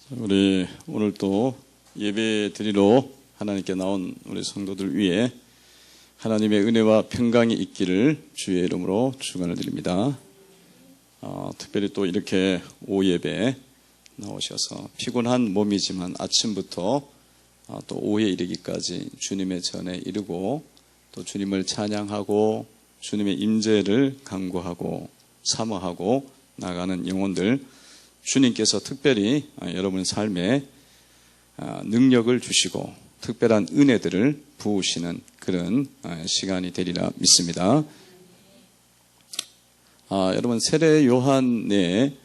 우리 오늘 또 예배 드리러 하나님께 나온 우리 성도들 위해 하나님의 은혜와 평강이 있기를 주의 이름으로 축원을 드립니다. 특별히 또 이렇게 오예배 나오셔서 피곤한 몸이지만 아침부터 또 오후에 이르기까지 주님의 전에 이르고 또 주님을 찬양하고 주님의 임재를 간구하고 사모하고 나가는 영혼들, 주님께서 특별히 여러분 삶에 능력을 주시고 특별한 은혜들을 부으시는 그런 시간이 되리라 믿습니다. 여러분, 세례 요한의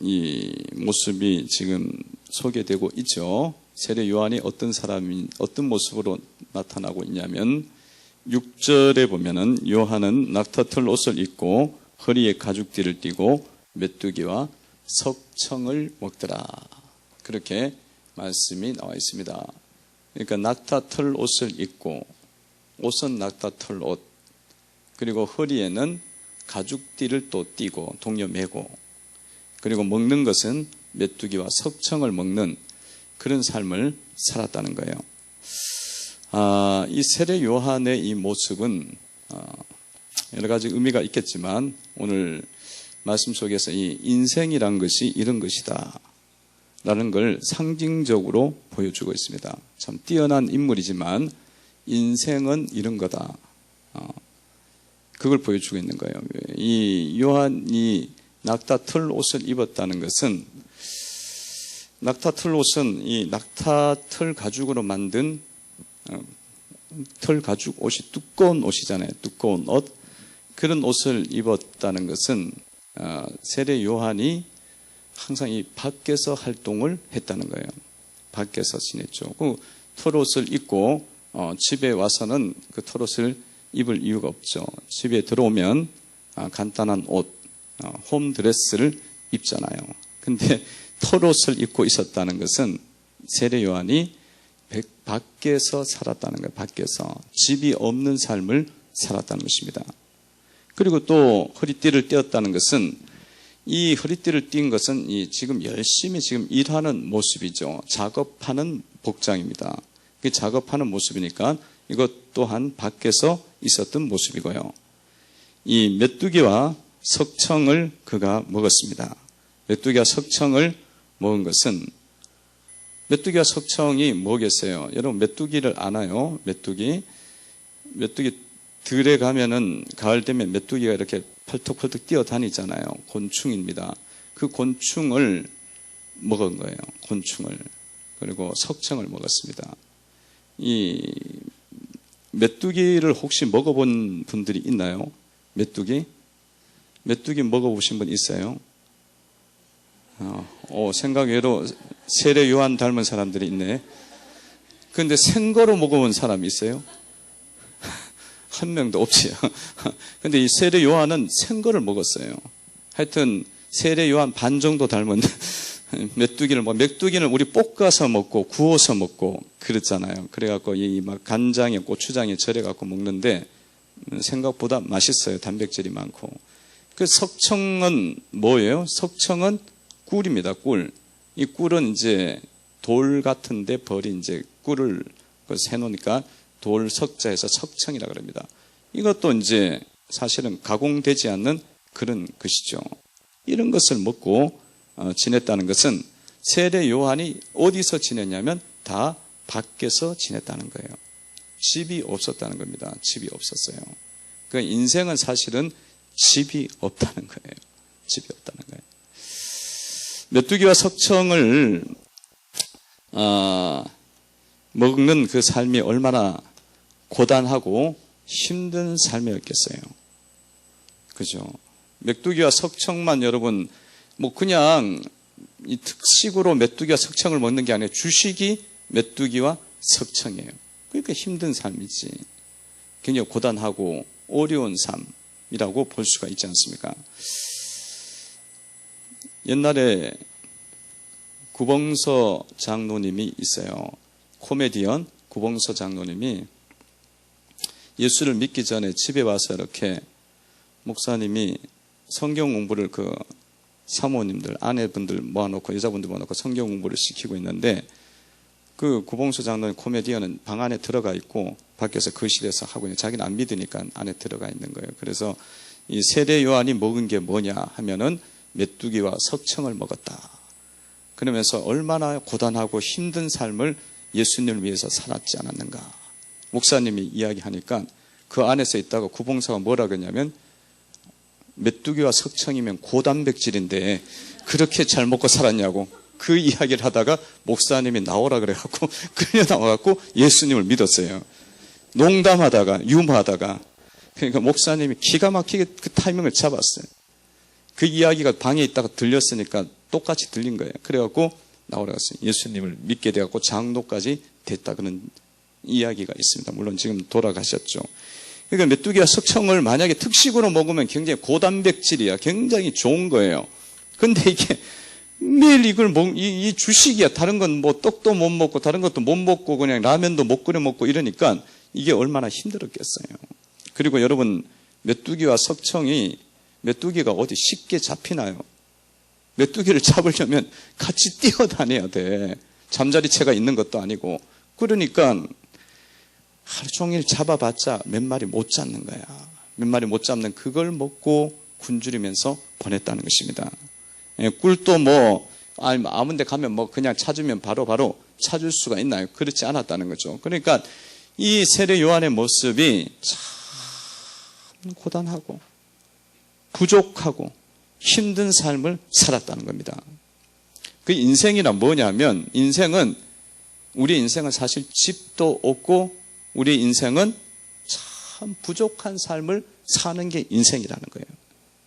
이 모습이 지금 소개되고 있죠. 세례 요한이 어떤 사람이 어떤 모습으로 나타나고 있냐면 6절에 보면은 요한은 낙타털 옷을 입고 허리에 가죽띠를 띠고 메뚜기와 석청을 먹더라. 그렇게 말씀이 나와 있습니다. 그러니까 낙타털 옷을 입고, 옷은 낙타털 옷, 그리고 허리에는 가죽띠를 또 띠고 동여 매고, 그리고 먹는 것은 메뚜기와 석청을 먹는 그런 삶을 살았다는 거예요. 이 세례 요한의 이 모습은 여러 가지 의미가 있겠지만 오늘 말씀 속에서 이 인생이란 것이 이런 것이다 라는 걸 상징적으로 보여주고 있습니다. 참 뛰어난 인물이지만 인생은 이런 거다, 그걸 보여주고 있는 거예요. 이 요한이 낙타털 옷을 입었다는 것은, 낙타털 옷은 이 낙타털 가죽으로 만든 털 가죽 옷이 두꺼운 옷이잖아요. 두꺼운 옷. 그런 옷을 입었다는 것은 세례 요한이 항상 이 밖에서 활동을 했다는 거예요. 밖에서 지냈죠. 그 털옷을 입고 집에 와서는 그 털옷을 입을 이유가 없죠. 집에 들어오면 간단한 옷, 홈드레스를 입잖아요. 근데 털옷을 입고 있었다는 것은 세례 요한이 밖에서 살았다는 거예요. 밖에서 집이 없는 삶을 살았다는 것입니다. 그리고 또 허리띠를 떼었다는 것은, 이 허리띠를 띈 것은 지금 열심히 지금 일하는 모습이죠. 작업하는 복장입니다. 작업하는 모습이니까 이것 또한 밖에서 있었던 모습이고요. 이 메뚜기와 석청을 그가 먹었습니다. 메뚜기와 석청을 먹은 것은, 메뚜기와 석청이 뭐겠어요? 여러분 메뚜기를 아나요? 메뚜기 들에 가면은 가을 되면 메뚜기가 이렇게 펄떡펄떡 뛰어다니잖아요. 곤충입니다. 그 곤충을 먹은 거예요. 곤충을. 그리고 석청을 먹었습니다. 이 메뚜기를 혹시 먹어본 분들이 있나요? 메뚜기 먹어보신 분 있어요? 생각외로 세례 요한 닮은 사람들이 있네. 그런데 생거로 먹어본 사람이 있어요? 한 명도 없지요. 근데 이 세례 요한은 생거를 먹었어요. 하여튼 세례 요한 반 정도 닮은 메뚜기는 우리 볶아서 먹고 구워서 먹고 그렇잖아요. 그래갖고 이 막 간장에 고추장에 절여갖고 먹는데 생각보다 맛있어요. 단백질이 많고. 그 석청은 뭐예요? 석청은 꿀입니다. 꿀. 이 꿀은 이제 돌 같은데 벌이 이제 꿀을 세놓으니까 돌 석자에서 석청이라 그럽니다. 이것도 이제 사실은 가공되지 않는 그런 것이죠. 이런 것을 먹고 지냈다는 것은 세례 요한이 어디서 지냈냐면 다 밖에서 지냈다는 거예요. 집이 없었다는 겁니다. 집이 없었어요. 그 인생은 사실은 집이 없다는 거예요. 집이 없다는 거예요. 메뚜기와 석청을 먹는 그 삶이 얼마나 고단하고 힘든 삶이었겠어요. 그죠? 메뚜기와 석청만 여러분, 그냥 이 특식으로 메뚜기와 석청을 먹는 게 아니라 주식이 메뚜기와 석청이에요. 그러니까 힘든 삶이지. 굉장히 고단하고 어려운 삶이라고 볼 수가 있지 않습니까? 옛날에 구봉서 장로님이 있어요. 코미디언 구봉서 장로님이 예수를 믿기 전에 집에 와서 이렇게 목사님이 성경 공부를 사모님들, 아내분들 모아놓고 여자분들 모아놓고 성경 공부를 시키고 있는데 그 구봉수 장로님 코미디언은 방 안에 들어가 있고 밖에서 거실에서 하고 있는, 자기는 안 믿으니까 안에 들어가 있는 거예요. 그래서 이 세례 요한이 먹은 게 뭐냐 하면은 메뚜기와 석청을 먹었다. 그러면서 얼마나 고단하고 힘든 삶을 예수님을 위해서 살았지 않았는가. 목사님이 이야기하니까 그 안에서 있다가 구봉사가 뭐라 그러냐면 메뚜기와 석청이면 고단백질인데 그렇게 잘 먹고 살았냐고 그 이야기를 하다가 목사님이 나오라 그래갖고 끌려 나와갖고 예수님을 믿었어요. 농담하다가 유머하다가. 그러니까 목사님이 기가 막히게 그 타이밍을 잡았어요. 그 이야기가 방에 있다가 들렸으니까 똑같이 들린 거예요. 그래갖고 나오라고 했어요. 예수님을 믿게 돼갖고 장로까지 됐다, 그런 이야기가 있습니다. 물론 지금 돌아가셨죠. 그러니까 메뚜기와 석청을 만약에 특식으로 먹으면 굉장히 고단백질이야. 굉장히 좋은 거예요. 근데 이게 매일 이걸 이 주식이야. 다른 건 뭐 떡도 못 먹고 다른 것도 못 먹고 그냥 라면도 못 끓여 먹고 이러니까 이게 얼마나 힘들었겠어요. 그리고 여러분, 메뚜기와 석청이, 메뚜기가 어디 쉽게 잡히나요? 메뚜기를 잡으려면 같이 뛰어다녀야 돼. 잠자리채가 있는 것도 아니고. 그러니까 하루 종일 잡아봤자 몇 마리 못 잡는 거야. 몇 마리 못 잡는 그걸 먹고 굶주리면서 보냈다는 것입니다. 예, 꿀도 뭐 아무 데 가면 뭐 그냥 찾으면 바로 찾을 수가 있나요? 그렇지 않았다는 거죠. 그러니까 이 세례 요한의 모습이 참 고단하고 부족하고 힘든 삶을 살았다는 겁니다. 그 인생이란 뭐냐면, 우리 인생은 사실 집도 없고 우리 인생은 참 부족한 삶을 사는 게 인생이라는 거예요.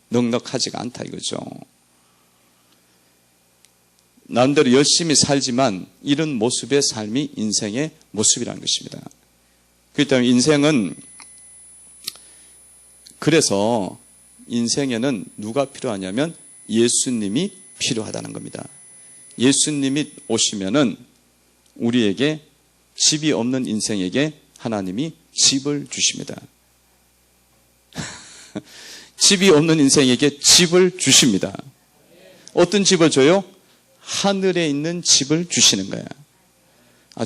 넉넉하지가 않다 이거죠. 나름대로 열심히 살지만 이런 모습의 삶이 인생의 모습이라는 것입니다. 그렇기 때문에 인생은, 그래서 인생에는 누가 필요하냐면 예수님이 필요하다는 겁니다. 예수님이 오시면은 우리에게, 집이 없는 인생에게 하나님이 집을 주십니다. 집이 없는 인생에게 집을 주십니다. 어떤 집을 줘요? 하늘에 있는 집을 주시는 거야.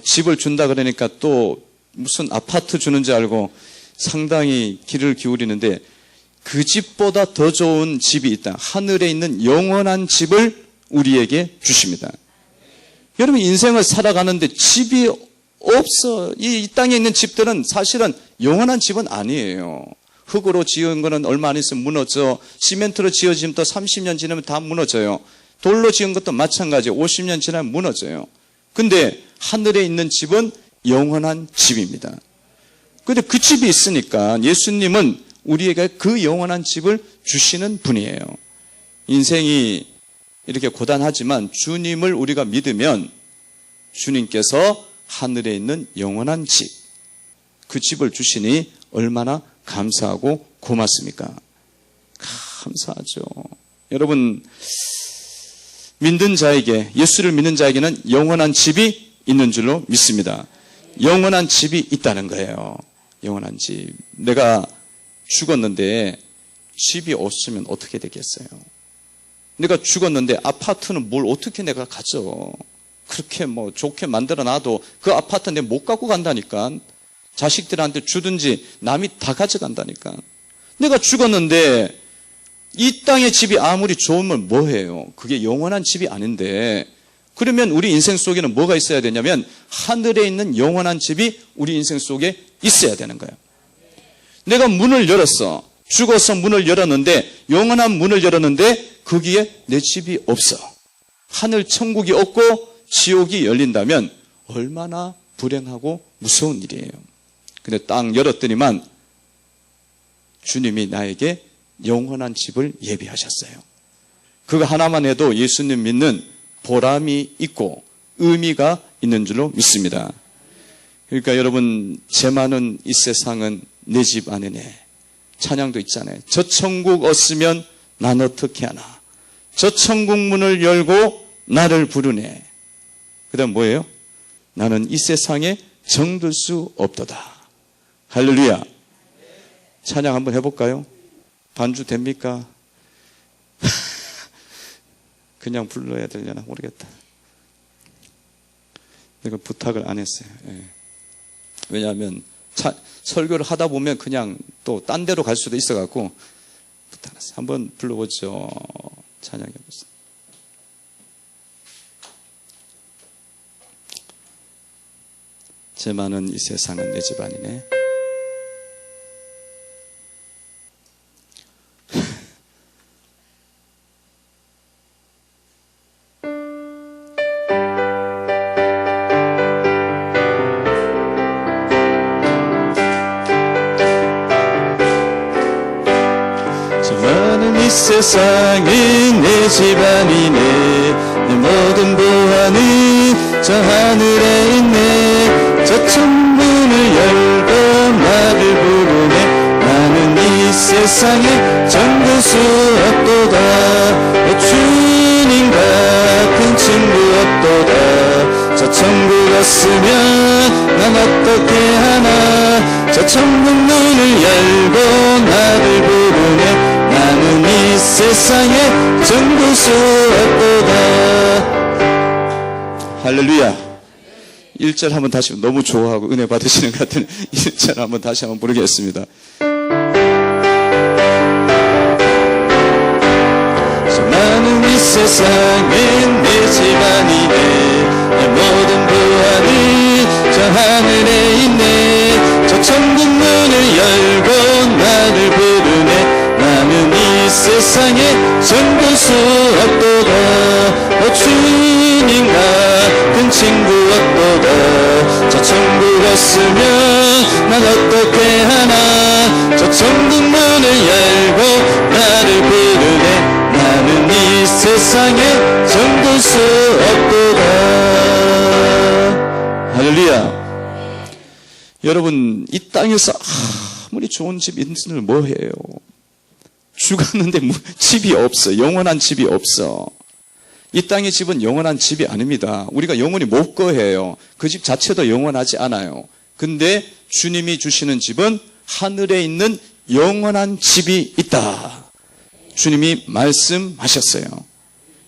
집을 준다 그러니까 또 무슨 아파트 주는 줄 알고 상당히 귀를 기울이는데, 그 집보다 더 좋은 집이 있다. 하늘에 있는 영원한 집을 우리에게 주십니다. 여러분, 인생을 살아가는데 집이 없어. 이 땅에 있는 집들은 사실은 영원한 집은 아니에요. 흙으로 지은 거는 얼마 안 있으면 무너져. 시멘트로 지어지면 또 30년 지나면 다 무너져요. 돌로 지은 것도 마찬가지. 50년 지나면 무너져요. 근데 하늘에 있는 집은 영원한 집입니다. 근데 그 집이 있으니까 예수님은 우리에게 그 영원한 집을 주시는 분이에요. 인생이 이렇게 고단하지만 주님을 우리가 믿으면 주님께서 하늘에 있는 영원한 집, 그 집을 주시니 얼마나 감사하고 고맙습니까? 감사하죠. 여러분, 믿는 자에게, 예수를 믿는 자에게는 영원한 집이 있는 줄로 믿습니다. 영원한 집이 있다는 거예요. 영원한 집. 내가 죽었는데 집이 없으면 어떻게 되겠어요? 내가 죽었는데 아파트는 뭘 어떻게 내가 가져? 그렇게 뭐 좋게 만들어 놔도 그 아파트 내가 못 갖고 간다니까. 자식들한테 주든지 남이 다 가져간다니까. 내가 죽었는데 이 땅의 집이 아무리 좋으면 뭐해요? 그게 영원한 집이 아닌데, 그러면 우리 인생 속에는 뭐가 있어야 되냐면 하늘에 있는 영원한 집이 우리 인생 속에 있어야 되는 거예요. 내가 문을 열었어. 죽어서 문을 열었는데, 영원한 문을 열었는데 거기에 내 집이 없어. 하늘 천국이 없고 지옥이 열린다면 얼마나 불행하고 무서운 일이에요. 근데 딱 열었더니만 주님이 나에게 영원한 집을 예비하셨어요. 그거 하나만 해도 예수님 믿는 보람이 있고 의미가 있는 줄로 믿습니다. 그러니까 여러분, 죄 많은 이 세상은 내 집 안이네. 찬양도 있잖아요. 저 천국 없으면 난 어떻게 하나. 저 천국 문을 열고 나를 부르네. 그 다음 뭐예요? 나는 이 세상에 정들 수 없도다. 할렐루야. 찬양 한번 해볼까요? 반주 됩니까? 그냥 불러야 되려나 모르겠다. 내가 부탁을 안 했어요. 예. 왜냐하면 설교를 하다 보면 그냥 또 딴 데로 갈 수도 있어갖고 부탁 안 했어요. 한번 불러보죠. 찬양해보세요. 제 많은 이 세상은 내 집안이네. 세상이 내 집안이네. 내 모든 보안이 저 하늘에 있네. 저 천문을 열고 나를 부르네. 나는 이 세상에 정글수 없도다. 내 주님 같은 친구 없도다. 저 천국 갔으면 난 어떻게 하나. 저 천국 문을 열고 나를 부르네. 나는 이 세상에 정글수 없도다. 할렐루야. 1절 한번 다시, 너무 좋아하고 은혜 받으시는 것 같은 1절 한번 다시 한번 부르겠습니다. 나는 이 세상에 내 집안이네. 내 모든 보안이 저 하늘에 있네. 저 천국 문을 열고 나를 부르네. 나는 이 세상에 정글수 없도다. 주님 같은 친구 없도다. 저 천국 없으면 난 어떻게 하나. 저 천국 문을 열고 나를 부르네. 나는 이 세상에 정글수 없도다. 할렐루야. 여러분, 이 땅에서 아무리 좋은 집 있을 뭐해요? 죽었는데 집이 없어. 영원한 집이 없어. 이 땅의 집은 영원한 집이 아닙니다. 우리가 영원히 못 거해요. 그 집 자체도 영원하지 않아요. 근데 주님이 주시는 집은 하늘에 있는 영원한 집이 있다. 주님이 말씀하셨어요.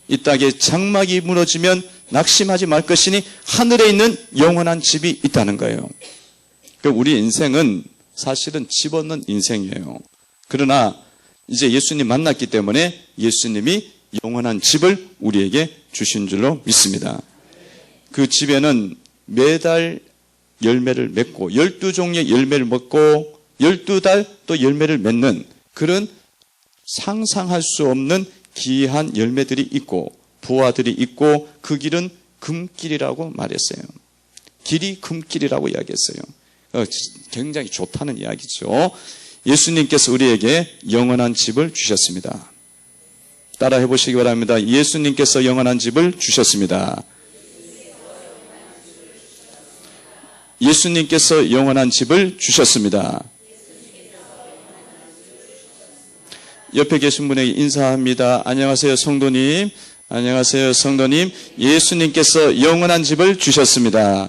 이 땅에 장막이 무너지면 낙심하지 말 것이니 하늘에 있는 영원한 집이 있다는 거예요. 그러니까 우리 인생은 사실은 집 없는 인생이에요. 그러나 이제 예수님 만났기 때문에 예수님이 영원한 집을 우리에게 주신 줄로 믿습니다. 그 집에는 매달 열매를 맺고 12종류의 열매를 먹고 12달 또 열매를 맺는 그런 상상할 수 없는 귀한 열매들이 있고 부하들이 있고 그 길은 금길이라고 말했어요. 길이 금길이라고 이야기했어요. 굉장히 좋다는 이야기죠. 예수님께서 우리에게 영원한 집을 주셨습니다. 따라 해보시기 바랍니다. 예수님께서 영원한 집을 주셨습니다. 예수님께서 영원한 집을 주셨습니다. 옆에 계신 분에게 인사합니다. 안녕하세요, 성도님. 안녕하세요, 성도님. 예수님께서 영원한 집을 주셨습니다.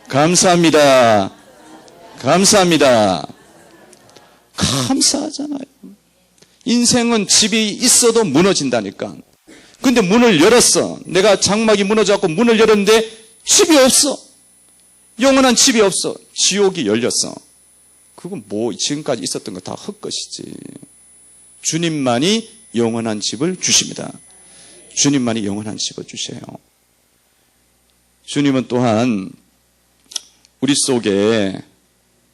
감사합니다. 감사합니다. 감사하잖아요. 인생은 집이 있어도 무너진다니까. 근데 문을 열었어. 내가 장막이 무너져갖고 문을 열었는데 집이 없어. 영원한 집이 없어. 지옥이 열렸어. 그건 뭐 지금까지 있었던 거 다 헛것이지. 주님만이 영원한 집을 주십니다. 주님만이 영원한 집을 주셔요. 주님은 또한 우리 속에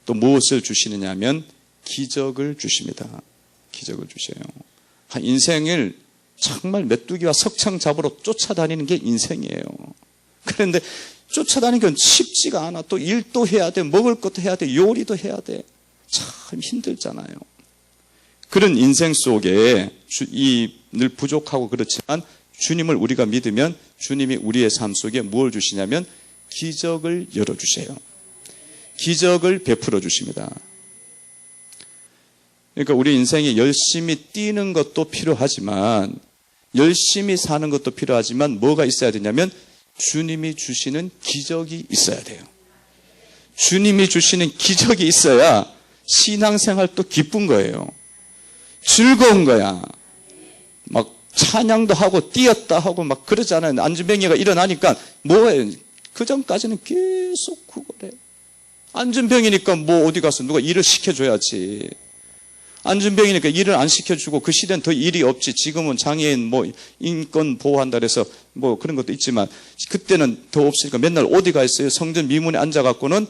또 무엇을 주시느냐 하면 기적을 주십니다. 기적을 주셔요. 인생을 정말 메뚜기와 석창 잡으러 쫓아다니는 게 인생이에요. 그런데 쫓아다니는 건 쉽지가 않아. 또 일도 해야 돼. 먹을 것도 해야 돼. 요리도 해야 돼. 참 힘들잖아요. 그런 인생 속에 늘 부족하고 그렇지만 주님을 우리가 믿으면 주님이 우리의 삶 속에 무엇을 주시냐면 기적을 열어주세요. 기적을 베풀어 주십니다. 그러니까 우리 인생에 열심히 뛰는 것도 필요하지만 열심히 사는 것도 필요하지만 뭐가 있어야 되냐면 주님이 주시는 기적이 있어야 돼요. 주님이 주시는 기적이 있어야 신앙생활도 기쁜 거예요. 즐거운 거야. 막 찬양도 하고 뛰었다 하고 막 그러잖아요. 안전병이가 일어나니까 뭐예요? 그 전까지는 계속 구걸해요. 안전병이니까 뭐 어디 가서 누가 일을 시켜줘야지. 안전병이니까 일을 안 시켜주고 그 시대는 더 일이 없지. 지금은 장애인 뭐 인권 보호한다 그래서 뭐 그런 것도 있지만 그때는 더 없으니까 맨날 어디 가 있어요? 성전 미문에 앉아갖고는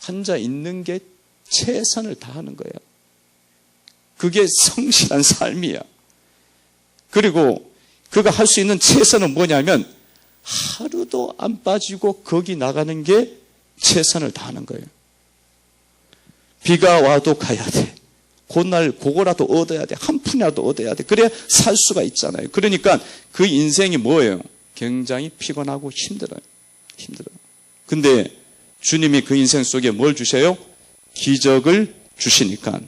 앉아 있는 게 최선을 다하는 거예요. 그게 성실한 삶이야. 그리고 그가 할 수 있는 최선은 뭐냐면 하루도 안 빠지고 거기 나가는 게 최선을 다하는 거예요. 비가 와도 가야 돼. 그날 그거라도 얻어야 돼. 한 푼이라도 얻어야 돼. 그래야 살 수가 있잖아요. 그러니까 그 인생이 뭐예요? 굉장히 피곤하고 힘들어요. 힘들어요. 근데 주님이 그 인생 속에 뭘 주셔요? 기적을 주시니까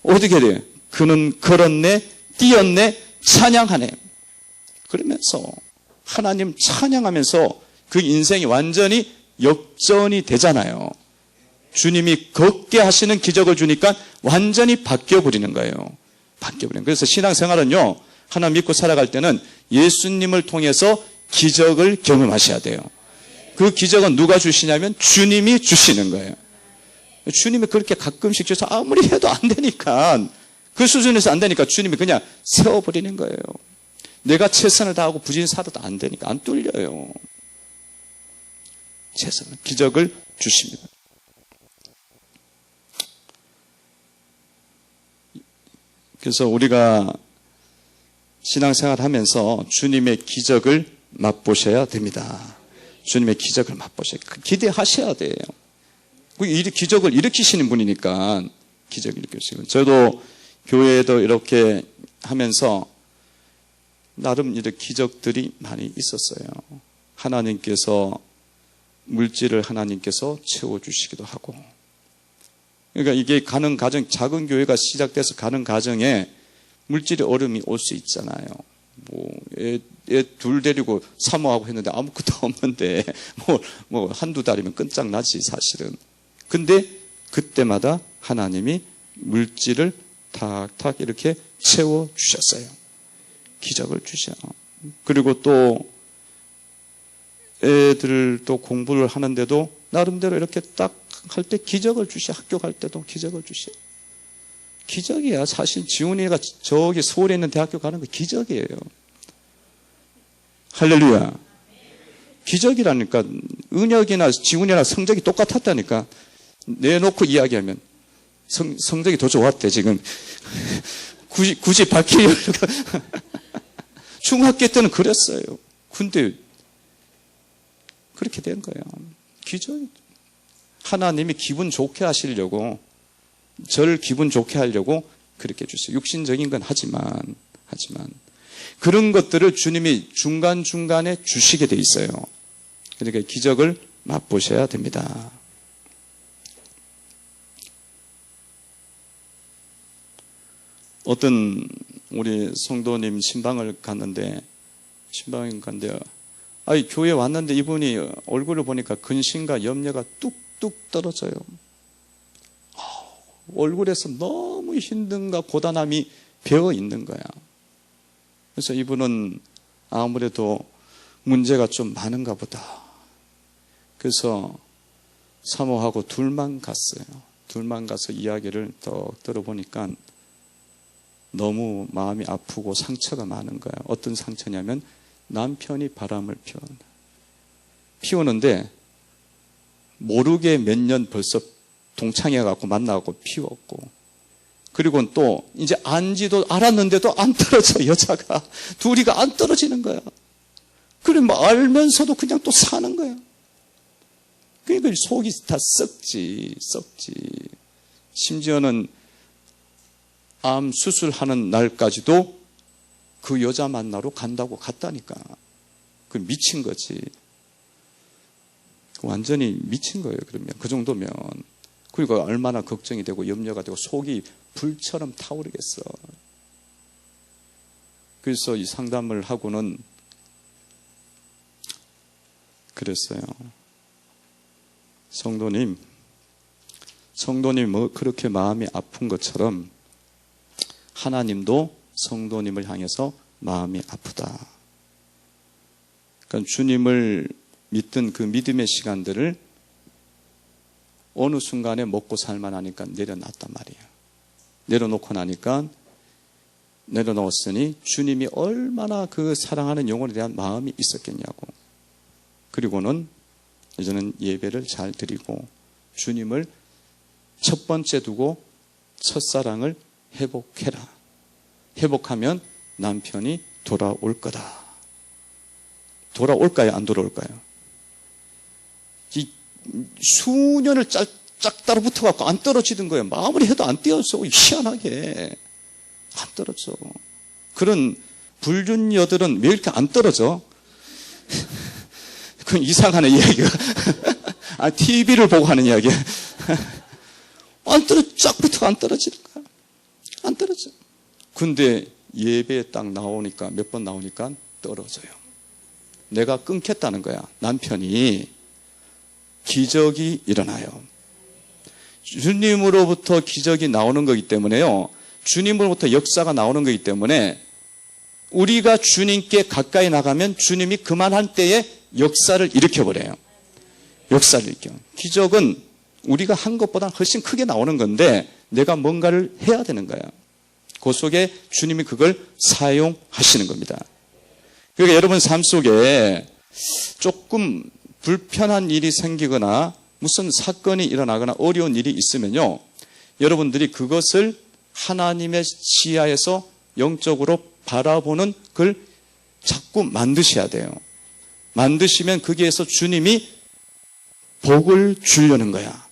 어떻게 돼요? 그는 걸었네, 뛰었네, 찬양하네. 그러면서 하나님 찬양하면서 그 인생이 완전히 역전이 되잖아요. 주님이 걷게 하시는 기적을 주니까 완전히 바뀌어버리는 거예요. 바뀌어버리는 거예요. 그래서 신앙생활은요, 하나 믿고 살아갈 때는 예수님을 통해서 기적을 경험하셔야 돼요. 그 기적은 누가 주시냐면 주님이 주시는 거예요. 주님이 그렇게 가끔씩 줘서 아무리 해도 안 되니까, 그 수준에서 안 되니까 주님이 그냥 세워버리는 거예요. 내가 최선을 다하고 부진 살아도 안 되니까 안 뚫려요. 최선을, 기적을 주십니다. 그래서 우리가 신앙생활 하면서 주님의 기적을 맛보셔야 됩니다. 주님의 기적을 맛보셔야, 기대하셔야 돼요. 기적을 일으키시는 분이니까 기적을 일으키시고. 저도 교회에도 이렇게 하면서 나름 이렇게 기적들이 많이 있었어요. 하나님께서 물질을 하나님께서 채워주시기도 하고. 그러니까 이게 가는 과정, 작은 교회가 시작돼서 가는 과정에 물질의 어려움이 올 수 있잖아요. 뭐, 애 둘 데리고 사모하고 했는데 아무것도 없는데, 뭐, 한두 달이면 끝장나지, 사실은. 근데 그때마다 하나님이 물질을 탁탁 이렇게 채워주셨어요. 기적을 주셔. 그리고 또 애들도 공부를 하는데도 나름대로 이렇게 딱 할 때 기적을 주셔. 학교 갈 때도 기적을 주셔. 기적이야. 사실 지훈이가 저기 서울에 있는 대학교 가는 거 기적이에요. 할렐루야. 기적이라니까. 은혁이나 지훈이나 성적이 똑같았다니까. 내놓고 이야기하면 성적이 더 좋았대 지금. 굳이 밝히려고. 중학교 때는 그랬어요. 근데 그렇게 된 거예요. 기적. 하나님이 기분 좋게 하시려고, 저를 기분 좋게 하려고 그렇게 주세요. 육신적인 건 하지만 그런 것들을 주님이 중간중간에 주시게 돼 있어요. 그러니까 기적을 맛보셔야 됩니다. 어떤 우리 성도님 신방을 갔는데 교회 왔는데 이분이 얼굴을 보니까 근심과 염려가 뚝뚝 떨어져요. 얼굴에서 너무 힘든가 고단함이 배어 있는 거야. 그래서 이분은 아무래도 문제가 좀 많은가 보다. 그래서 사모하고 둘만 갔어요. 둘만 가서 이야기를 더 들어보니까 너무 마음이 아프고 상처가 많은 거야. 어떤 상처냐면 남편이 바람을 피우는데 모르게 몇 년 벌써 동창회갖고 만나고 피웠고, 그리고 또 이제 안지도 알았는데도 안 떨어져. 여자가 둘이가 안 떨어지는 거야. 그래 뭐 알면서도 그냥 또 사는 거야. 그러니까 속이 다 썩지. 심지어는 암 수술하는 날까지도 그 여자 만나러 간다고 갔다니까. 그 미친 거지. 완전히 미친 거예요. 그러면 그 정도면. 그리고 얼마나 걱정이 되고 염려가 되고 속이 불처럼 타오르겠어. 그래서 이 상담을 하고는 그랬어요. 성도님 뭐 그렇게 마음이 아픈 것처럼 하나님도 성도님을 향해서 마음이 아프다. 그러니까 주님을 믿던 그 믿음의 시간들을 어느 순간에 먹고 살만하니까 내려놨단 말이에요. 내려놓고 나니까 내려놓았으니 주님이 얼마나 그 사랑하는 영혼에 대한 마음이 있었겠냐고. 그리고는 이제는 예배를 잘 드리고 주님을 첫 번째 두고 첫사랑을 회복해라. 회복하면 남편이 돌아올 거다. 돌아올까요? 안 돌아올까요? 이 수년을 짝 따라 붙어갖고 안 떨어지던 거예요. 마무리 해도 안 떼었어. 희한하게. 안 떨어져. 그런 불륜녀들은 왜 이렇게 안 떨어져? 그건 이상하네, 이야기가. 아, TV를 보고 하는 이야기야. 안 떨어져. 쫙 붙어 안 떨어지는 거야. 안 떨어져. 근데 예배에 딱 나오니까, 몇 번 나오니까 떨어져요. 내가 끊겠다는 거야. 남편이. 기적이 일어나요. 주님으로부터 기적이 나오는 거기 때문에요. 주님으로부터 역사가 나오는 거기 때문에 우리가 주님께 가까이 나가면 주님이 그만할 때에 역사를 일으켜버려요. 역사를 일으켜. 기적은 우리가 한 것보다 훨씬 크게 나오는 건데 내가 뭔가를 해야 되는 거야. 그 속에 주님이 그걸 사용하시는 겁니다. 그러니까 여러분 삶 속에 조금 불편한 일이 생기거나 무슨 사건이 일어나거나 어려운 일이 있으면요. 여러분들이 그것을 하나님의 시야에서 영적으로 바라보는 걸 자꾸 만드셔야 돼요. 만드시면 거기에서 주님이 복을 주려는 거야.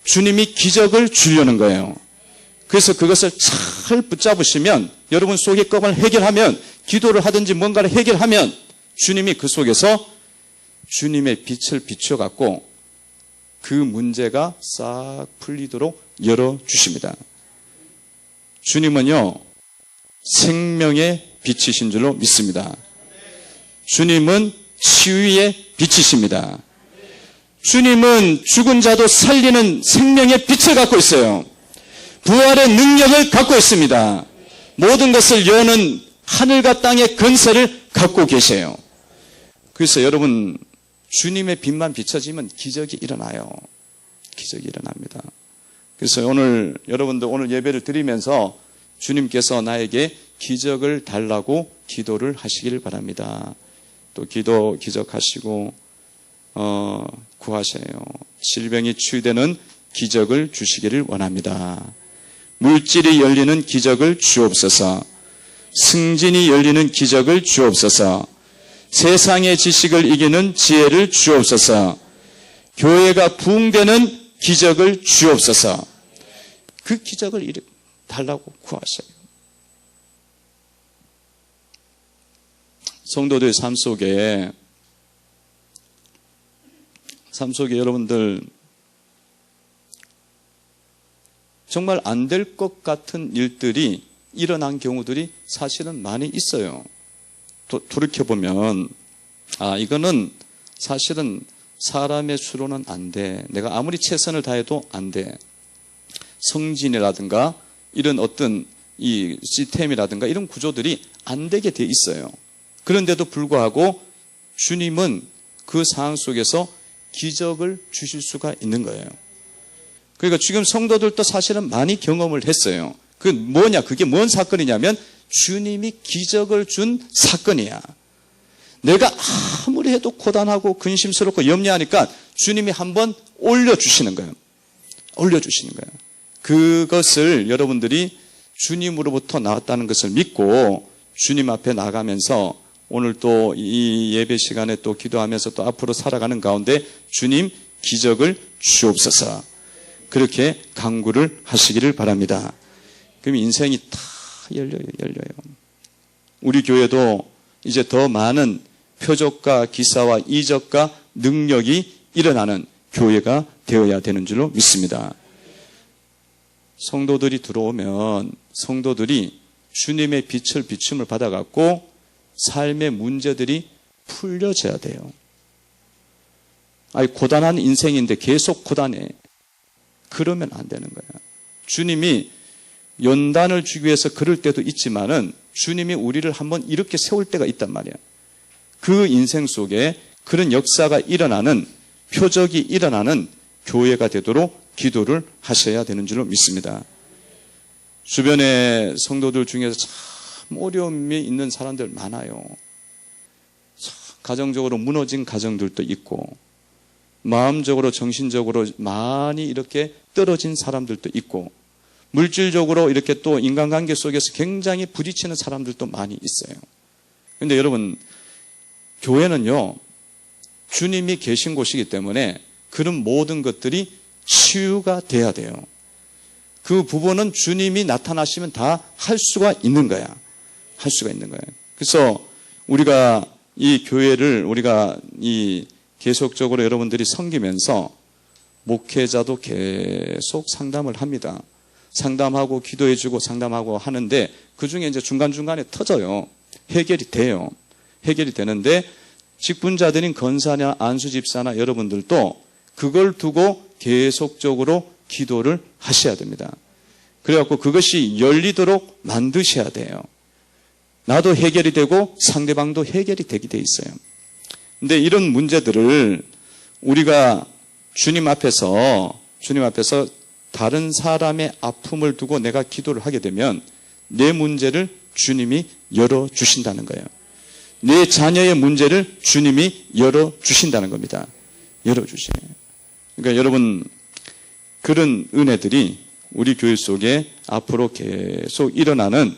주님이 기적을 주려는 거예요. 그래서 그것을 잘 붙잡으시면 여러분 속의 것을 해결하면 기도를 하든지 뭔가를 해결하면 주님이 그 속에서 주님의 빛을 비춰갖고 그 문제가 싹 풀리도록 열어주십니다. 주님은요, 생명의 빛이신 줄로 믿습니다. 주님은 치유의 빛이십니다. 주님은 죽은 자도 살리는 생명의 빛을 갖고 있어요. 부활의 능력을 갖고 있습니다. 모든 것을 여는 하늘과 땅의 권세를 갖고 계세요. 그래서 여러분, 주님의 빛만 비춰지면 기적이 일어나요. 기적이 일어납니다. 그래서 오늘 여러분들 오늘 예배를 드리면서 주님께서 나에게 기적을 달라고 기도를 하시길 바랍니다. 또 기적하시고 구하셔요. 질병이 치유되는 기적을 주시기를 원합니다. 물질이 열리는 기적을 주옵소서. 승진이 열리는 기적을 주옵소서. 세상의 지식을 이기는 지혜를 주옵소서. 교회가 부흥되는 기적을 주옵소서. 그 기적을 달라고 구하셔요. 성도들의 삶 속에 여러분들 정말 안 될 것 같은 일들이 일어난 경우들이 사실은 많이 있어요. 돌이켜보면 이거는 사실은 사람의 수로는 안 돼. 내가 아무리 최선을 다해도 안 돼. 성진이라든가 이런 어떤 이 시스템이라든가 이런 구조들이 안 되게 돼 있어요. 그런데도 불구하고 주님은 그 상황 속에서 기적을 주실 수가 있는 거예요. 그러니까 지금 성도들도 사실은 많이 경험을 했어요. 그게 뭔 사건이냐면 주님이 기적을 준 사건이야. 내가 아무리 해도 고단하고 근심스럽고 염려하니까 주님이 한번 올려주시는 거예요. 올려주시는 거예요. 그것을 여러분들이 주님으로부터 나왔다는 것을 믿고 주님 앞에 나가면서 오늘 또 이 예배 시간에 또 기도하면서 또 앞으로 살아가는 가운데 주님 기적을 주옵소서. 그렇게 간구를 하시기를 바랍니다. 그럼 인생이 다 열려요. 우리 교회도 이제 더 많은 표적과 기사와 이적과 능력이 일어나는 교회가 되어야 되는 줄로 믿습니다. 성도들이 들어오면 성도들이 주님의 빛을 비춤을 받아갖고 삶의 문제들이 풀려져야 돼요. 고단한 인생인데 계속 고단해. 그러면 안 되는 거야. 주님이 연단을 주기 위해서 그럴 때도 있지만은 주님이 우리를 한번 이렇게 세울 때가 있단 말이에요. 그 인생 속에 그런 역사가 일어나는, 표적이 일어나는 교회가 되도록 기도를 하셔야 되는 줄로 믿습니다. 주변의 성도들 중에서 참 어려움이 있는 사람들 많아요. 가정적으로 무너진 가정들도 있고, 마음적으로 정신적으로 많이 이렇게 떨어진 사람들도 있고, 물질적으로 이렇게 또 인간관계 속에서 굉장히 부딪히는 사람들도 많이 있어요. 그런데 여러분, 교회는요, 주님이 계신 곳이기 때문에 그런 모든 것들이 치유가 돼야 돼요. 그 부분은 주님이 나타나시면 다 할 수가 있는 거야. 할 수가 있는 거예요. 그래서 우리가 이 교회를 우리가 이 계속적으로 여러분들이 섬기면서 목회자도 계속 상담을 합니다. 상담하고 기도해주고 상담하고 하는데 그 중에 이제 중간중간에 터져요. 해결이 돼요. 해결이 되는데 직분자들인 권사나 안수집사나 여러분들도 그걸 두고 계속적으로 기도를 하셔야 됩니다. 그래갖고 그것이 열리도록 만드셔야 돼요. 나도 해결이 되고 상대방도 해결이 되게 돼 있어요. 근데 이런 문제들을 우리가 주님 앞에서 다른 사람의 아픔을 두고 내가 기도를 하게 되면 내 문제를 주님이 열어주신다는 거예요. 내 자녀의 문제를 주님이 열어주신다는 겁니다. 열어주시네요. 그러니까 여러분, 그런 은혜들이 우리 교회 속에 앞으로 계속 일어나는,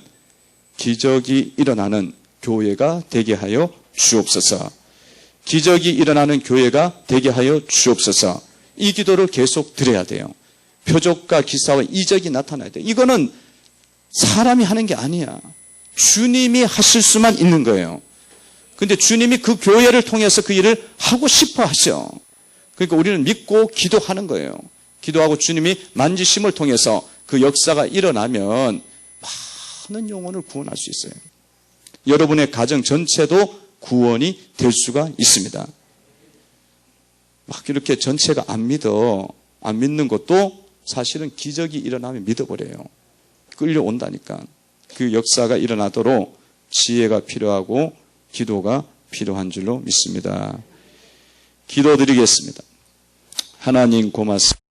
기적이 일어나는 교회가 되게 하여 주옵소서. 기적이 일어나는 교회가 되게 하여 주옵소서. 이 기도를 계속 드려야 돼요. 표적과 기사와 이적이 나타나야 돼요. 이거는 사람이 하는 게 아니야. 주님이 하실 수만 있는 거예요. 근데 주님이 그 교회를 통해서 그 일을 하고 싶어 하셔. 그러니까 우리는 믿고 기도하는 거예요. 기도하고 주님이 만지심을 통해서 그 역사가 일어나면 많은 영혼을 구원할 수 있어요. 여러분의 가정 전체도 구원이 될 수가 있습니다. 막 이렇게 전체가 안 믿는 것도 사실은 기적이 일어나면 믿어버려요. 끌려온다니까. 그 역사가 일어나도록 지혜가 필요하고 기도가 필요한 줄로 믿습니다. 기도드리겠습니다. 하나님 고맙습니다.